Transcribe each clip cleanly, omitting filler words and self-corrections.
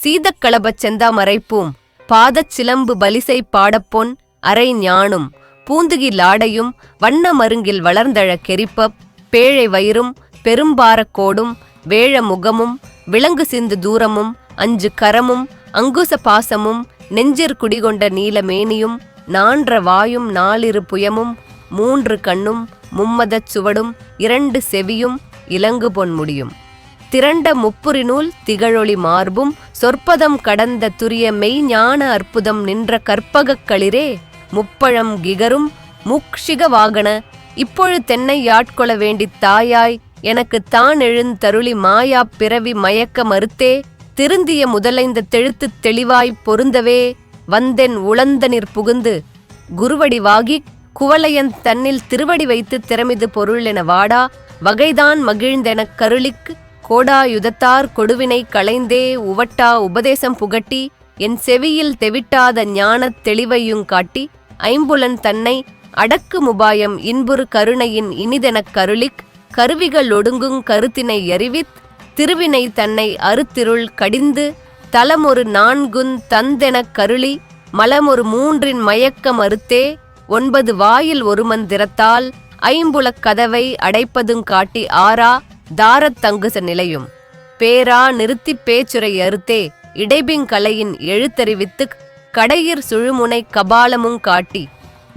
சீதக்களபச் செந்தாமரைப்பூம் பாதச் சிலம்பு பலிசை பாடப்பொன் அரை ஞானும் பூந்துகி லாடையும் வண்ண மருங்கில் வளர்ந்தழ கெரிப்பப் பேழை வயிறும் பெரும்பாரக்கோடும் வேழ முகமும் விலங்கு சிந்து தூரமும் அஞ்சு கரமும் அங்குச பாசமும் நெஞ்சிற் குடிகொண்ட நீலமேனியும் நான்ற வாயும் நாலிரு புயமும் மூன்று கண்ணும் மும்மதச் சுவடும் இரண்டு செவியும் இலங்கு பொன்முடியும் திரண்ட முப்புரிநூல் திகழொளி மார்பும் சொற்பதம் கடந்த துரிய மெய்ஞான அற்புதம் நின்ற கற்பகக் களிரே முப்பழம் கிகரும் முக்ஷிக வாகன இப்பொழு தென்னை யாட்கொள்ள வேண்டித் தாயாய் எனக்குத் தான் எழுந்தருளி மாயாப் பிறவி மயக்க மறுத்தே திருந்திய முதலைந்த தெழுத்துத் தெளிவாய்ப் பொருந்தவே வந்தென் உளந்தனிற் புகுந்து குருவடிவாகிக் குவளையன் தன்னில் திருவடி வைத்து திறமிது பொருள் என வாடா வகைதான் மகிழ்ந்தெனக் கருளிக்கு கோடாயுதத்தார் கொடுவினை களைந்தே உவட்டா உபதேசம் புகட்டி என் செவியில் தெவிட்டாத ஞானத் தெளிவையுங் காட்டி ஐம்புலன் தன்னை அடக்கு முபாயம் இன்புறு கருணையின் இனிதெனக் கருளிக் கருவிகள் ஒடுங்குங் கருத்தினை எறிவித் திருவினை தன்னை அறுத்திருள் கடிந்து தலமொரு நான்குந் தந்தெனக் கருளி மலமொரு மூன்றின் மயக்க மறுத்தே 9 வாயில் ஒரு மந்திரத்தால் ஐம்புலக் கதவை அடைப்பதுங் காட்டி ஆறா தாரத் தங்குச நிலையும் பேரா நிறுத்திப் பேச்சுரை அறுத்தே இடைபிங்கலையின் எழுத்தறிவித்துக் கடையிற் சுழுமுனை கபாலமுங் காட்டி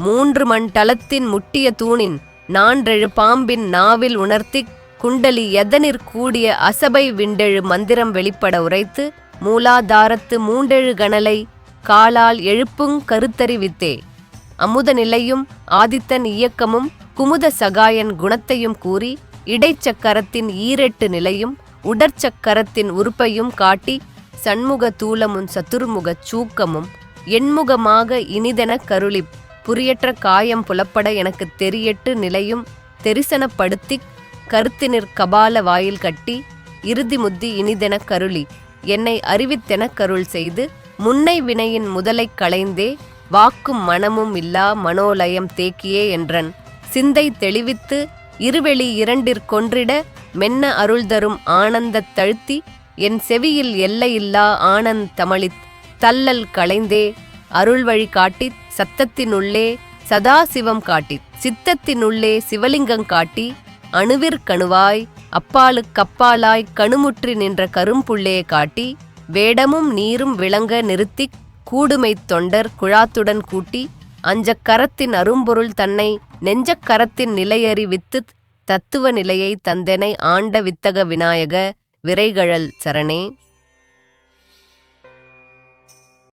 3 மண்டலத்தின் முட்டிய தூணின் நான்றெழு பாம்பின் நாவில் உணர்த்திக் குண்டலி எதனிற் கூடிய அசபை விண்டெழு மந்திரம் வெளிப்பட உரைத்து மூலாதாரத்து 3 கணலை காலால் எழுப்புங் கருத்தறிவித்தே அமுத நிலையும் ஆதித்தன் இயக்கமும் குமுத சகாயன் குணத்தையும் கூறி இடைச்சக்கரத்தின் 8 நிலையும் உடற்சக்கரத்தின் உறுப்பையும் காட்டி சண்முக தூலமும் சதுர்முகச் சூக்கமும் எண்முகமாக இனிதெனக் கருளி புரியற்ற காயம் புலப்பட எனக்குத் தெரியட்டு நிலையும் தெரிசனப்படுத்திக் கருத்தினிற் கபால வாயில் கட்டி இறுதி முத்தி இனிதெனக் கருளி என்னை அறிவித்தெனக் கருள் செய்து முன்னை வினையின் முதலைக் களைந்தே வாக்கும் மனமும் இல்லா மனோலயம் தேக்கியே என்றன் சிந்தை தெளிவித்து இருவெளி இரண்டிற்கொன்றிட மென்ன அருள் தரும் ஆனந்தத் தழுத்தி என் செவியில் எல்லையில்லா ஆனந்த் தமிழித் தள்ளல் களைந்தே அருள் வழி காட்டித் சத்தத்தினுள்ளே சதாசிவம் காட்டித் சித்தத்தினுள்ளே சிவலிங்கங் காட்டி அணுவிற்கணுவாய் அப்பாலுக்கப்பாலாய் கணுமுற்றி நின்ற கரும்புள்ளே காட்டி வேடமும் நீரும் விளங்க நிறுத்திக் கூடுமைத் தொண்டர் குழாத்துடன் கூட்டி அஞ்சக்கரத்தின் அரும்பொருள் தன்னை நெஞ்சக்கரத்தின் நிலையறிவித்துத் தத்துவ நிலையை தந்தெனை ஆண்ட வித்தக விநாயக விரைகழல் சரணே.